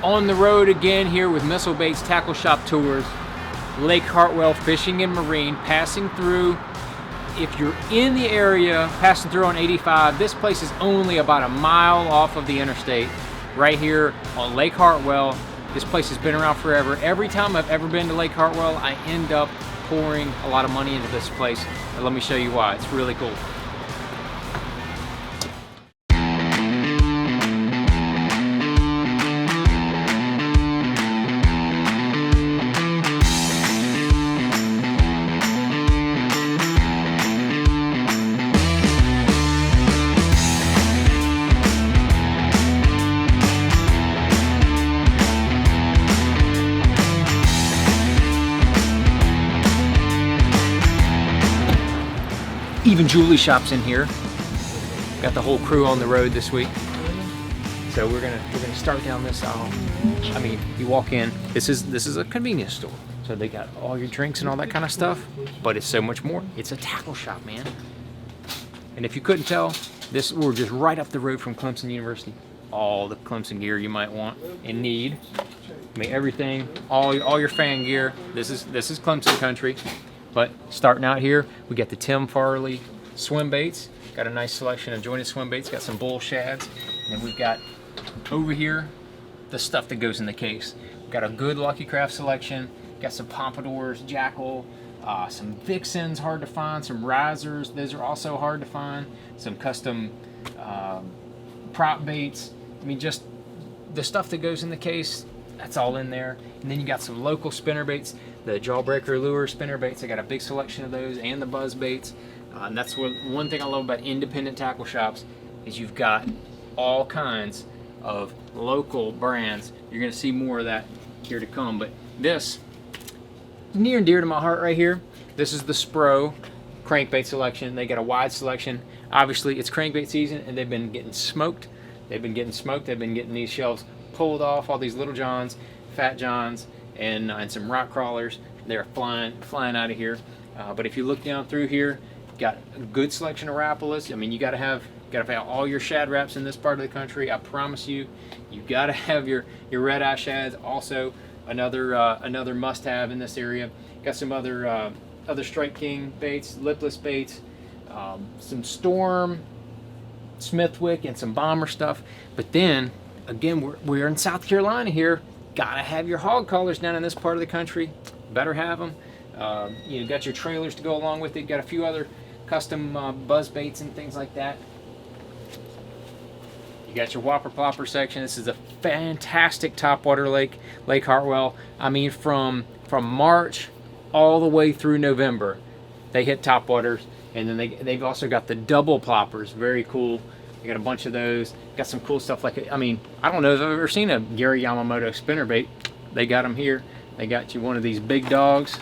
On the road again here with Missile Baits Tackle Shop Tours, Lake Hartwell Fishing and Marine, passing through. If you're in the area, passing through on 85, this place is only about a mile off of the interstate, right here on Lake Hartwell. This place has been around forever. Every time I've ever been to Lake Hartwell, I end up pouring a lot of money into this place. And let me show you why. It's really cool. Even Julie shops in here. Got the whole crew on the road this week. So we're gonna start down this aisle. I mean, you walk in. This is a convenience store. So they got all your drinks and all that kind of stuff. But it's so much more. It's a tackle shop, man. And if you couldn't tell, we're just right up the road from Clemson University. All the Clemson gear you might want and need. I mean, everything, all your fan gear. This is Clemson country. But starting out here, we got the Tim Farley swim baits. Got a nice selection of jointed swim baits. Got some bull shads. And we've got over here the stuff that goes in the case. We've got a good Lucky Craft selection. Got some pompadours, jackal, some vixens, hard to find. Some risers, those are also hard to find. Some custom prop baits. I mean, just the stuff that goes in the case, that's all in there. And then you got some local spinner baits. The Jawbreaker lure spinner baits, I got a big selection of those, and the buzz baits. And that's one thing I love about independent tackle shops is you've got all kinds of local brands. You're gonna see more of that here to come. But this is near and dear to my heart right here. This is the Spro crankbait selection. They got a wide selection. Obviously, it's crankbait season, and they've been getting smoked. They've been getting these shelves pulled off, all these little johns, fat johns, and some rock crawlers. They're flying out of here. But if you look down through here, got a good selection of Rapalas. I mean, you gotta have all your shad wraps in this part of the country. I promise you, you gotta have your red eye shads. Also, another must-have in this area. Got some other Strike King baits, lipless baits, some Storm, Smithwick, and some bomber stuff. But then again, we're in South Carolina here. Gotta have your hog collars down in this part of the country. Better have them. You got your trailers to go along with it. Got a few other custom buzz baits and things like that. You got your whopper plopper section. This is a fantastic topwater lake, Lake Hartwell. I mean, from March all the way through November, they hit topwaters, and then they've also got the double ploppers. Very cool. You got a bunch of those. Got some cool stuff like, I mean, I don't know if I've ever seen a Gary Yamamoto spinnerbait. They got them here. They got you one of these big dogs.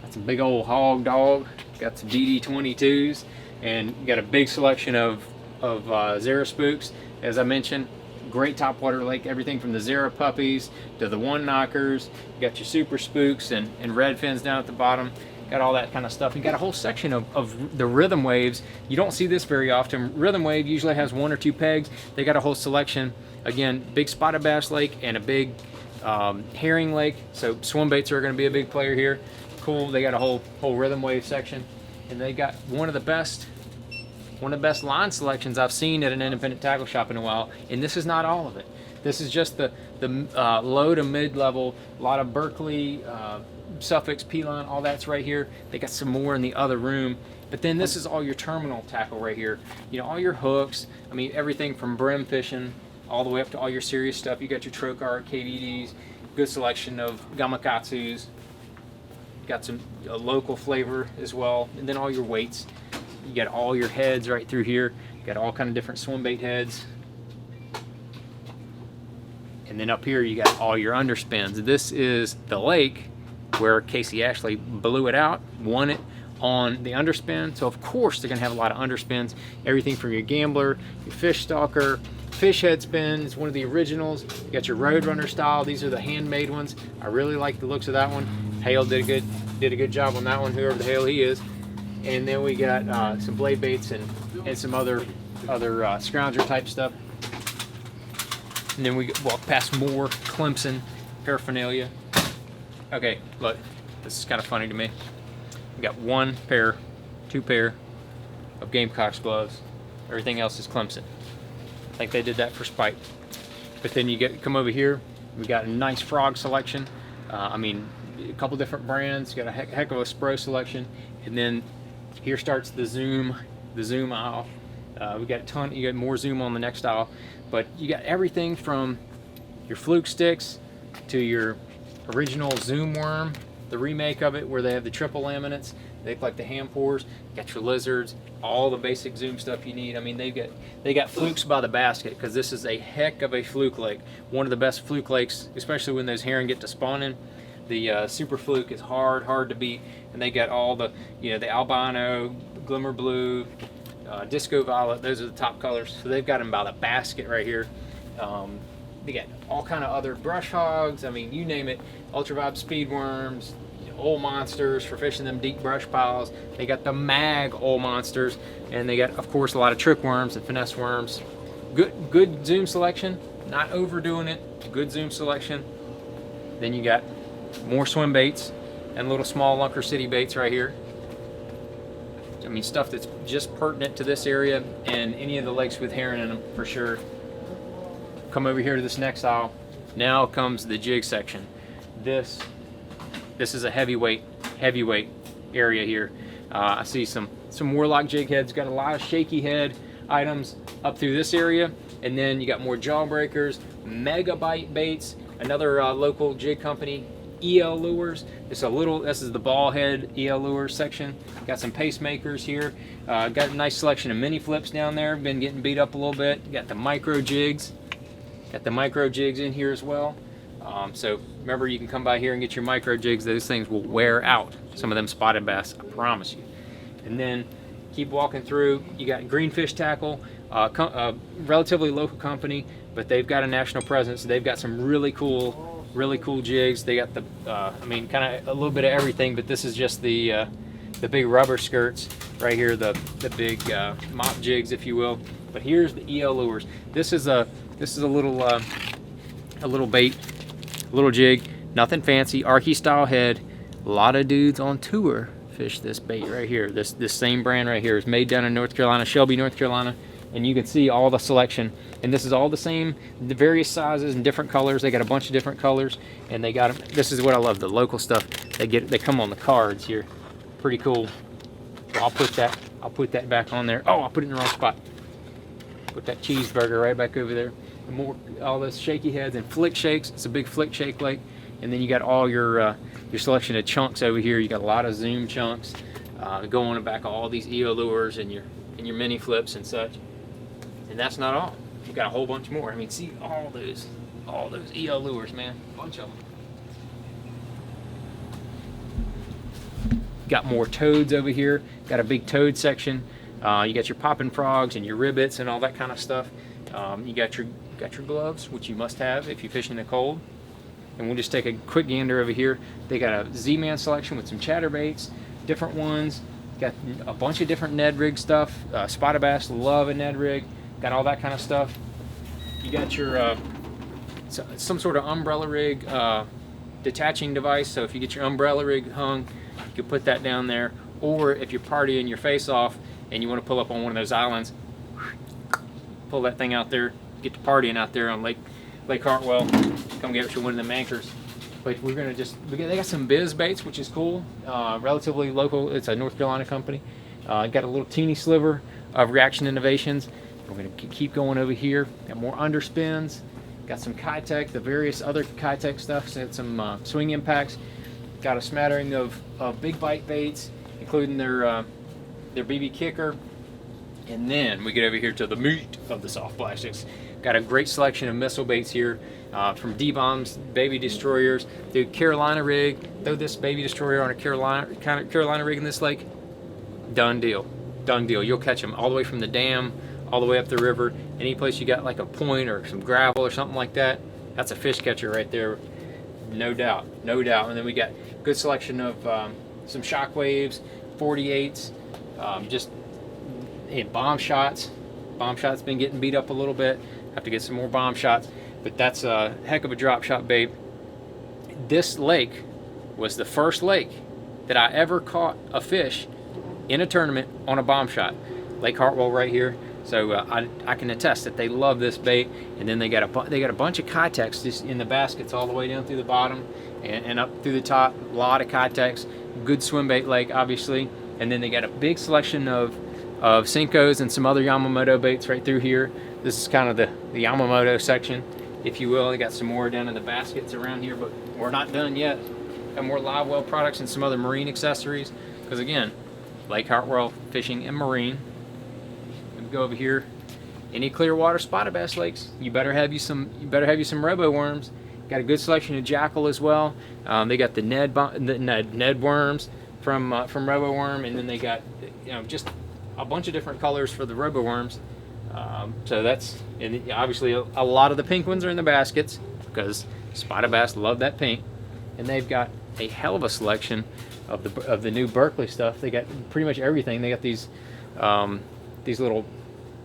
That's a big old hog dog. Got some DD22s, and you got a big selection of Zara spooks. As I mentioned, great topwater lake. Everything from the Zara puppies to the one knockers. You got your super spooks and red fins down at the bottom. Got all that kind of stuff. You got a whole section of the rhythm waves. You don't see this very often. Rhythm wave usually has one or two pegs. They got a whole selection. Again, big spotted bass lake and a big herring lake. So swim baits are going to be a big player here. Cool. They got a whole rhythm wave section, and they got one of the best line selections I've seen at an independent tackle shop in a while. And this is not all of it. This is just the low to mid level. A lot of Berkeley. Suffix, P-line, all that's right here. They got some more in the other room. But then this is all your terminal tackle right here. You know, all your hooks. I mean, everything from brim fishing all the way up to all your serious stuff. You got your Trokar, KVDs, good selection of Gamakatsus. Got some local flavor as well. And then all your weights. You got all your heads right through here. You got all kind of different swim bait heads. And then up here you got all your underspins. This is the lake where Casey Ashley blew it out, won it on the underspin. So of course they're gonna have a lot of underspins. Everything from your Gambler, your Fish Stalker, Fish Head Spin. It's one of the originals. You got your Roadrunner style. These are the handmade ones. I really like the looks of that one. Hale did a good job on that one, whoever the hell he is. And then we got some blade baits and some other scrounger type stuff. And then we walk past more Clemson paraphernalia. Okay, look, this is kind of funny to me. We got 1 pair, 2 pair of Gamecocks gloves. Everything else is Clemson. I think they did that for spite. But then you come over here, we got a nice frog selection. I mean, a couple different brands, got a heck of a Spro selection. And then here starts the zoom aisle. We got a ton, you got more zoom on the next aisle. But you got everything from your fluke sticks to your original zoom worm, the remake of it where they have the triple laminates. They look like the ham pores. You got your lizards, all the basic zoom stuff you need. I mean, they got flukes by the basket, because this is a heck of a fluke lake. One of the best fluke lakes, especially when those herring get to spawning. The super fluke is hard to beat, and they got all the, you know, the albino, glimmer blue, disco violet. Those are the top colors. So they've got them by the basket right here. They got all kind of other brush hogs. I mean, you name it. Ultravibe speed worms, old monsters for fishing them deep brush piles. They got the mag old monsters, and they got, of course, a lot of trick worms and finesse worms. Good zoom selection, not overdoing it. Good zoom selection. Then you got more swim baits and little small Lunker City baits right here. I mean, stuff that's just pertinent to this area and any of the lakes with herring in them for sure. Come over here to this next aisle. Now comes the jig section. This is a heavyweight area here. I see some Warlock jig heads. Got a lot of shaky head items up through this area, and then you got more jawbreakers, megabyte baits, another local jig company, EL lures. This is the ball head EL lures section. Got some pacemakers here. Got a nice selection of mini flips down there. Been getting beat up a little bit. Got the micro jigs. Got the micro jigs in here as well. So remember, you can come by here and get your micro jigs. Those things will wear out some of them spotted bass, I promise you. And then keep walking through. You got Greenfish Tackle, a relatively local company, but they've got a national presence. They've got some really cool jigs. They got the, I mean, kind of a little bit of everything, but this is just the big rubber skirts right here, the big mop jigs, if you will. But here's the EL lures. This is a little bait, a little jig, nothing fancy, Archie style head. A lot of dudes on tour fish this bait right here. This same brand right here is made down in North Carolina, Shelby, North Carolina, and you can see all the selection. And this is all the same, the various sizes and different colors. They got a bunch of different colors, and they got them. This is what I love, the local stuff. They come on the cards here. Pretty cool. So I'll put that back on there. Oh, I put it in the wrong spot. Put that cheeseburger right back over there. And more, all those shaky heads and flick shakes. It's a big flick shake lake. And then you got all your selection of chunks over here. You got a lot of zoom chunks. Go on the back of all these EO lures and your mini flips and such. And that's not all. You got a whole bunch more. I mean, see all those EO lures, man. A bunch of them. Got more toads over here. Got a big toad section. You got your popping frogs and your ribbits and all that kind of stuff. You got your gloves, which you must have if you fish in the cold. And we'll just take a quick gander over here. They got a Z-Man selection with some chatterbaits, different ones. Got a bunch of different Ned rig stuff. Spotted bass love a Ned rig. Got all that kind of stuff. You got your some sort of umbrella rig detaching device. So if you get your umbrella rig hung, you can put that down there. Or if you're partying your face off and you want to pull up on one of those islands, pull that thing out there, get to partying out there on Lake Hartwell. Come get you one of them anchors. But they got some biz baits, which is cool. Relatively local. It's a North Carolina company. Got a little teeny sliver of Reaction Innovations. We're going to keep going over here. Got more underspins. Got some Kitech, the various other Kitech stuff. So some swing impacts. Got a smattering of big bite baits, including their BB kicker. And then we get over here to the meat of the soft plastics. Got a great selection of missile baits here, from D-bombs, baby destroyers, the Carolina rig. Throw this baby destroyer on a Carolina rig in this lake. Done deal. Done deal. You'll catch them all the way from the dam, all the way up the river. Any place you got like a point or some gravel or something like that, that's a fish catcher right there. No doubt. No doubt. And then we got good selection of some shockwaves, 48s, just bomb shots. Bomb shots been getting beat up a little bit. Have to get some more bomb shots. But that's a heck of a drop shot bait. This lake was the first lake that I ever caught a fish in a tournament on a bomb shot. Lake Hartwell right here. So I can attest that they love this bait. And then they got a bunch of Kitex just in the baskets all the way down through the bottom and up through the top. A lot of Kitex. Good swim bait lake, obviously. And then they got a big selection of Senkos and some other Yamamoto baits right through here. This is kind of the Yamamoto section, if you will. They got some more down in the baskets around here, but we're not done yet. Got more live well products and some other marine accessories. Because again, Lake Hartwell Fishing and Marine. We go over here. Any clear water spotted bass lakes, you better have you some robo worms. Got a good selection of jackal as well. They got the Ned worms from robo worm, and then they got just a bunch of different colors for the robo worms. So that's, and obviously a lot of the pink ones are in the baskets because spotted bass love that pink. And they've got a hell of a selection of the new Berkeley stuff. They got pretty much everything. They got these little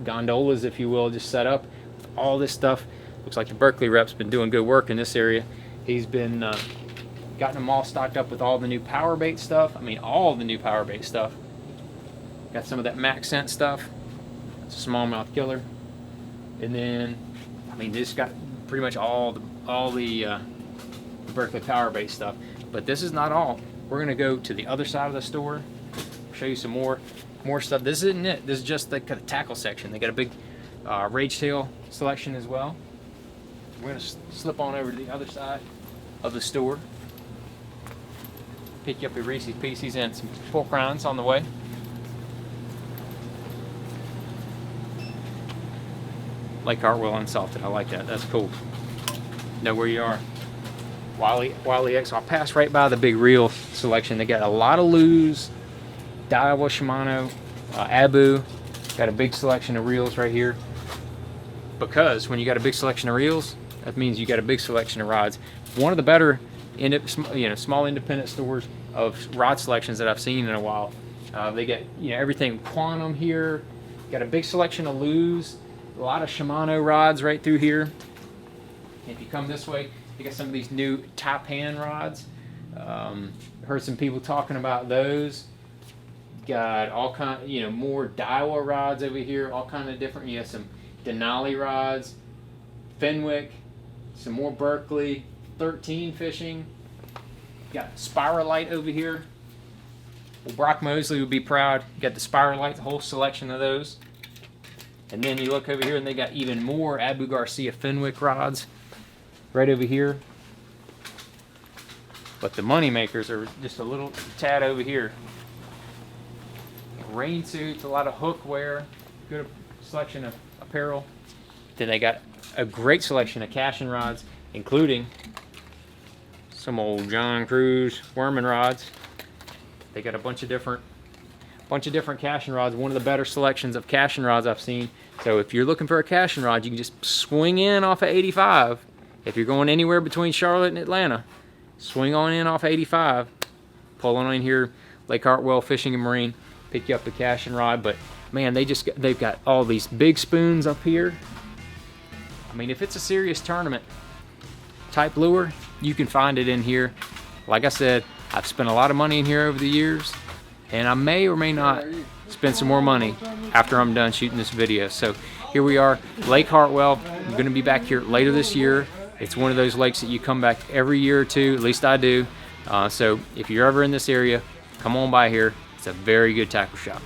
gondolas, if you will, just set up. All this stuff. Looks like the Berkeley rep's been doing good work in this area. He's been gotten them all stocked up with all the new power bait stuff. I mean, all the new power bait stuff. Got some of that Max Scent stuff. It's a smallmouth killer. And then, I mean, this got pretty much all the Berkeley power bait stuff. But this is not all. We're gonna go to the other side of the store, show you some more stuff. This isn't it. This is just the tackle section. They got a big rage tail selection as well. We're gonna slip on over to the other side of the store. Pick you up your Reese's Pieces and some pork rinds on the way. Lake Hartwell unsalted. I like that. That's cool. Know where you are. Wiley X. I'll pass right by the big reel selection. They got a lot of Lew's, Daiwa, Shimano, Abu. Got a big selection of reels right here. Because when you got a big selection of reels, that means you got a big selection of rods. One of the better, small independent stores of rod selections that I've seen in a while. They got everything Quantum here. Got a big selection of Lew's, a lot of Shimano rods right through here. If you come this way, you got some of these new Taipan rods. Heard some people talking about those. Got all kind, more Daiwa rods over here. All kind of different. You have some Denali rods, Fenwick, some more Berkeley, 13 fishing. Got Spiralite over here. Well, Brock Mosley would be proud. Got the Spiralite, the whole selection of those. And then you look over here and they got even more Abu Garcia Fenwick rods right over here. But the money makers are just a little tad over here. Rain suits, a lot of hook wear, good selection of apparel. Then they got a great selection of casting rods, including some old John Cruz worming rods. They got a bunch of different casting rods. One of the better selections of casting rods I've seen. So if you're looking for a casting rod, you can just swing in off of 85. If you're going anywhere between Charlotte and Atlanta, swing on in off 85, pull on in here, Lake Hartwell Fishing and Marine, pick you up a casting rod. But man, they've got all these big spoons up here. I mean, if it's a serious tournament type lure, you can find it in here. Like I said, I've spent a lot of money in here over the years, and I may or may not spend some more money after I'm done shooting this video. So here we are, Lake Hartwell. I'm going to be back here later this year. It's one of those lakes that you come back every year or two, at least I do. So if you're ever in this area, come on by here. It's a very good tackle shop.